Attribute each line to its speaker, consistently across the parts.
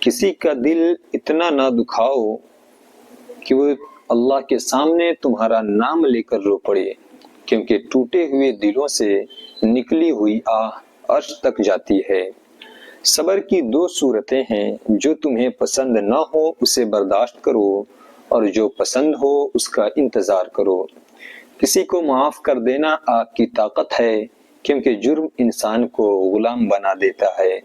Speaker 1: کسی کا دل اتنا نہ دکھاؤ کہ وہ اللہ کے سامنے تمہارا نام لے کر رو پڑے، کیونکہ ٹوٹے ہوئے دلوں سے نکلی ہوئی آہ عرش تک جاتی ہے۔ صبر کی دو صورتیں ہیں، جو تمہیں پسند نہ ہو اسے برداشت کرو، اور جو پسند ہو اس کا انتظار کرو۔ کسی کو معاف کر دینا آپ کی طاقت ہے، کیونکہ جرم انسان کو غلام بنا دیتا ہے۔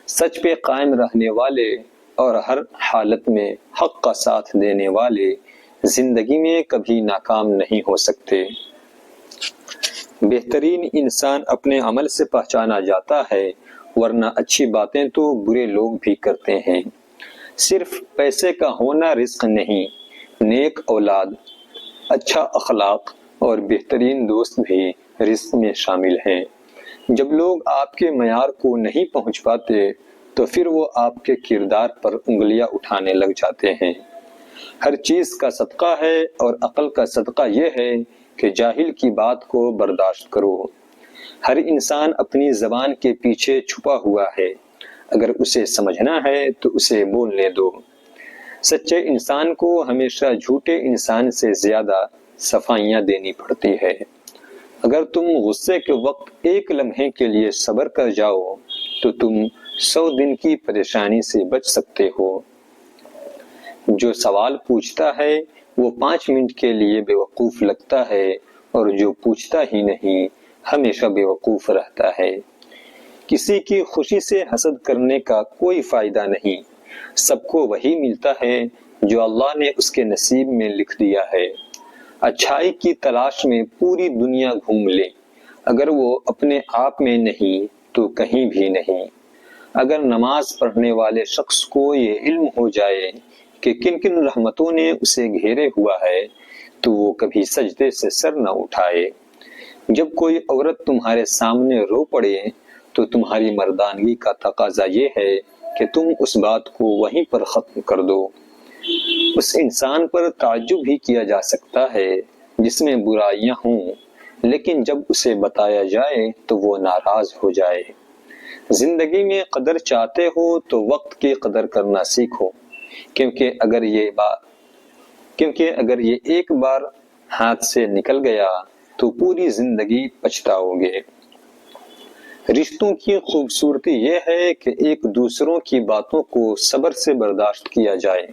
Speaker 1: سچ پہ قائم رہنے والے اور ہر حالت میں حق کا ساتھ دینے والے زندگی میں کبھی ناکام نہیں ہو سکتے۔ بہترین انسان اپنے عمل سے پہچانا جاتا ہے، ورنہ اچھی باتیں تو برے لوگ بھی کرتے ہیں۔ صرف پیسے کا ہونا رزق نہیں، نیک اولاد، اچھا اخلاق اور بہترین دوست بھی رزق میں شامل ہیں۔ جب لوگ آپ کے معیار کو نہیں پہنچ پاتے تو پھر وہ آپ کے کردار پر انگلیاں اٹھانے لگ جاتے ہیں۔ ہر چیز کا صدقہ ہے، اور عقل کا صدقہ یہ ہے کہ جاہل کی بات کو برداشت کرو۔ ہر انسان اپنی زبان کے پیچھے چھپا ہوا ہے، اگر اسے سمجھنا ہے تو اسے بولنے دو۔ سچے انسان کو ہمیشہ جھوٹے انسان سے زیادہ صفائیاں دینی پڑتی ہے۔ اگر تم غصے کے وقت ایک لمحے کے لیے صبر کر جاؤ تو تم 100 دن کی پریشانی سے بچ سکتے ہو۔ جو سوال پوچھتا ہے وہ 5 منٹ کے لیے بے وقوف لگتا ہے، اور جو پوچھتا ہی نہیں ہمیشہ بے وقوف رہتا ہے۔ کسی کی خوشی سے حسد کرنے کا کوئی فائدہ نہیں۔ سب کو وہی ملتا ہے جو اللہ نے اس کے نصیب میں لکھ دیا ہے۔ اچھائی کی تلاش میں پوری دنیا گھوم لے، اگر وہ اپنے آپ میں نہیں تو کہیں بھی نہیں۔ اگر نماز پڑھنے والے شخص کو یہ علم ہو جائے کہ کن کن رحمتوں نے اسے گھیرے ہوا ہے تو وہ کبھی سجدے سے سر نہ اٹھائے۔ جب کوئی عورت تمہارے سامنے رو پڑے تو تمہاری مردانگی کا تقاضا یہ ہے کہ تم اس بات کو وہیں پر ختم کر دو۔ اس انسان پر تعجب ہی کیا جا سکتا ہے جس میں برائیاں ہوں، لیکن جب اسے بتایا جائے تو وہ ناراض ہو جائے۔ زندگی میں قدر چاہتے ہو تو وقت کی قدر کرنا سیکھو، کیونکہ اگر یہ ایک بار ہاتھ سے نکل گیا تو پوری زندگی پچھتاؤ گے۔ رشتوں کی خوبصورتی یہ ہے کہ ایک دوسروں کی باتوں کو صبر سے برداشت کیا جائے۔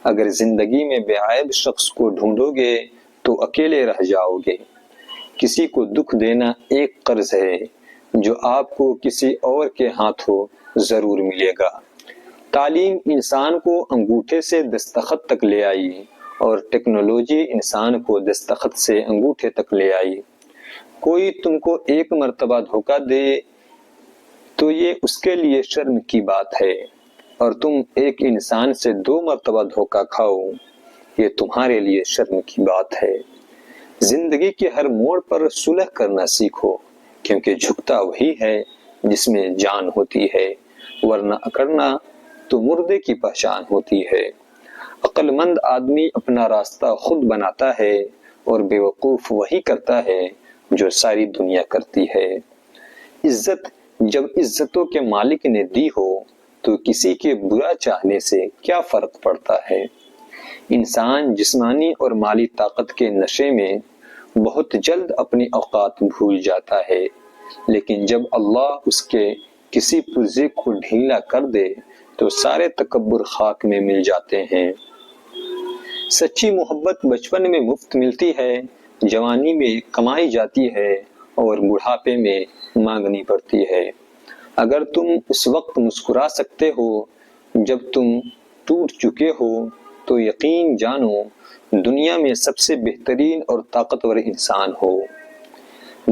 Speaker 1: اگر زندگی میں بے عیب شخص کو ڈھونڈو گے تو اکیلے رہ جاؤ گے۔ کسی کو دکھ دینا ایک قرض ہے جو آپ کو کسی اور کے ہاتھوں ضرور ملے گا۔ تعلیم انسان کو انگوٹھے سے دستخط تک لے آئی، اور ٹیکنالوجی انسان کو دستخط سے انگوٹھے تک لے آئی۔ کوئی تم کو ایک مرتبہ دھوکہ دے تو یہ اس کے لیے شرم کی بات ہے، اور تم ایک انسان سے 2 مرتبہ دھوکہ کھاؤ، یہ تمہارے لیے شرم کی بات ہے۔ زندگی کے ہر موڑ پر صلح کرنا سیکھو، کیونکہ جھکتا وہی ہے جس میں جان ہوتی ہے، ورنہ اکڑنا تو مردے کی پہچان ہوتی ہے۔ عقل مند آدمی اپنا راستہ خود بناتا ہے، اور بے وقوف وہی کرتا ہے جو ساری دنیا کرتی ہے۔ عزت جب عزتوں کے مالک نے دی ہو تو کسی کے برا چاہنے سے کیا فرق پڑتا ہے۔ انسان جسمانی اور مالی طاقت کے نشے میں بہت جلد اپنی اوقات بھول جاتا ہے، لیکن جب اللہ اس کے کسی پرزے کو ڈھیلا کر دے تو سارے تکبر خاک میں مل جاتے ہیں۔ سچی محبت بچپن میں مفت ملتی ہے، جوانی میں کمائی جاتی ہے، اور بڑھاپے میں مانگنی پڑتی ہے۔ اگر تم اس وقت مسکرا سکتے ہو جب تم ٹوٹ چکے ہو تو یقین جانو دنیا میں سب سے بہترین اور طاقتور انسان ہو۔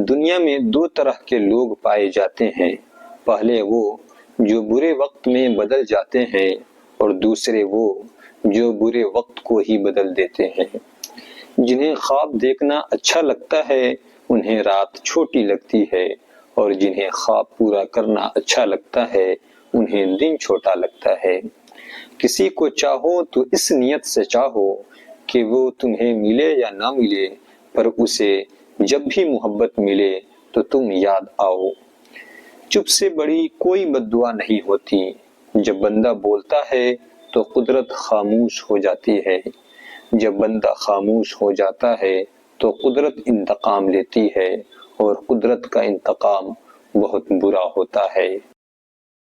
Speaker 1: دنیا میں 2 طرح کے لوگ پائے جاتے ہیں، پہلے وہ جو برے وقت میں بدل جاتے ہیں، اور دوسرے وہ جو برے وقت کو ہی بدل دیتے ہیں۔ جنہیں خواب دیکھنا اچھا لگتا ہے انہیں رات چھوٹی لگتی ہے، اور جنہیں خواب پورا کرنا اچھا لگتا ہے انہیں دن چھوٹا لگتا ہے۔ کسی کو چاہو تو اس نیت سے چاہو کہ وہ تمہیں ملے یا نہ ملے، پر اسے جب بھی محبت ملے تو تم یاد آؤ۔ چپ سے بڑی کوئی بد دعا نہیں ہوتی، جب بندہ بولتا ہے تو قدرت خاموش ہو جاتی ہے، جب بندہ خاموش ہو جاتا ہے تو قدرت انتقام لیتی ہے، اور قدرت کا انتقام بہت برا ہوتا ہے۔